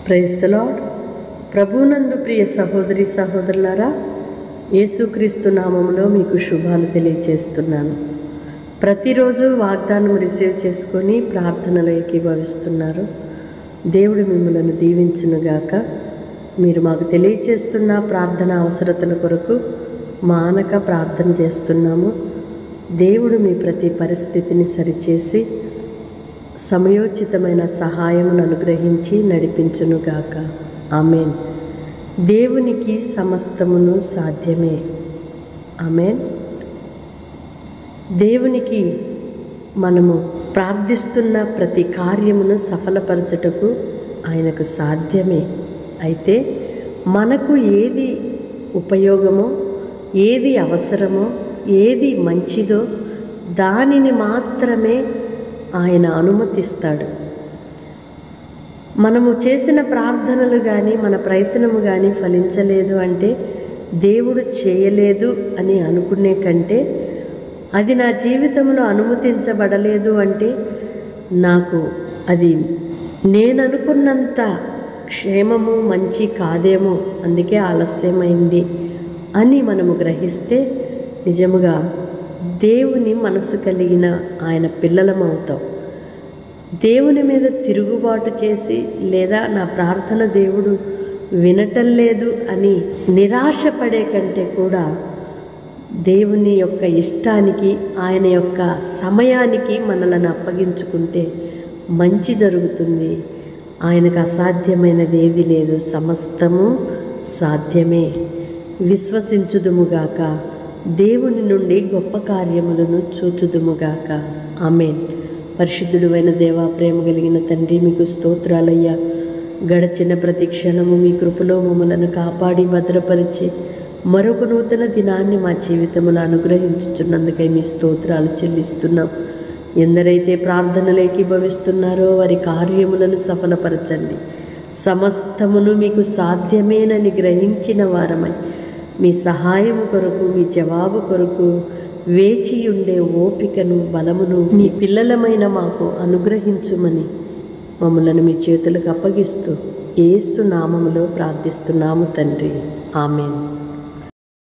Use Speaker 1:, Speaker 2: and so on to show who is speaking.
Speaker 1: Praise the lord. ప్రభువునందు ప్రియ సహోదరి సహోదరులారా, యేసుక్రీస్తు నామములో మీకు శుభాలు తెలియజేస్తున్నాను. ప్రతిరోజు వాగ్దానం రిసీవ్ చేసుకొని ప్రార్థనలో ఏకీభవిస్తున్నారు. దేవుడు మిమ్మల్ని దీవించునుగాక. మీరు మాకు తెలియజేస్తున్న ప్రార్థన అవసరతల కొరకు మానక ప్రార్థన చేస్తున్నాము. దేవుడు మీ ప్రతి పరిస్థితిని సరిచేసి సమయోచితమైన సహాయమును అనుగ్రహించి నడిపించునుగాక. ఆమెన్. దేవునికి సమస్తమును సాధ్యమే. ఆమెన్. దేవునికి మనము ప్రార్థిస్తున్న ప్రతి కార్యమును సఫలపరచుటకు ఆయనకు సాధ్యమే. అయితే మనకు ఏది ఉపయోగమో, ఏది అవసరమో, ఏది మంచిదో దానిని మాత్రమే ఆయన అనుమతిస్తాడు. మనము చేసిన ప్రార్థనలు కానీ మన ప్రయత్నము కానీ ఫలించలేదు అంటే దేవుడు చేయలేదు అని అనుకునే కంటే, అది నా జీవితంలో అనుమతించబడలేదు అంటే నాకు అది నేను అనుకున్నంత క్షేమము మంచి కాదేమో, అందుకే ఆలస్యమైంది అని మనము గ్రహిస్తే నిజముగా దేవుని మనసు కలిగిన ఆయన పిల్లలమవుతాం. దేవుని మీద తిరుగుబాటు చేసి లేదా నా ప్రార్థన దేవుడు వినటం లేదు అని నిరాశపడే కంటే కూడా దేవుని యొక్క ఇష్టానికి, ఆయన యొక్క సమయానికి మనలను అప్పగించుకుంటే మంచి జరుగుతుంది. ఆయనకు అసాధ్యమైనది ఏది లేదు, సమస్తము సాధ్యమే. విశ్వసించుదుముగాక, దేవుని నుండి గొప్ప కార్యములను చూచుదుముగాక. ఆమెన్. పరిశుద్ధుడైన దేవా, ప్రేమ కలిగిన తండ్రి, మీకు స్తోత్రాలయ్యా. గడచిన ప్రతి క్షణము మీ కృపలో మమ్మలను కాపాడి భద్రపరిచి మరొక నూతన దినాన్ని మా జీవితములో అనుగ్రహించుచున్నందుకై మీ స్తోత్రాలు చెల్లిస్తున్నాం. ఎందరైతే ప్రార్థనలు ఏకీభవిస్తున్నారో వారి కార్యములను సఫలపరచండి. సమస్తమును మీకు సాధ్యమేనని గ్రహించిన వారమై మీ సహాయము కొరకు, మీ జవాబు కొరకు వేచి ఉండే ఓపికను, బలమును మీ పిల్లలమైన మాకు అనుగ్రహించుమని మమ్మలను మీ చేతులకు అప్పగిస్తూ యేసు నామములో ప్రార్థిస్తున్నాము తండ్రి. ఆమెన్.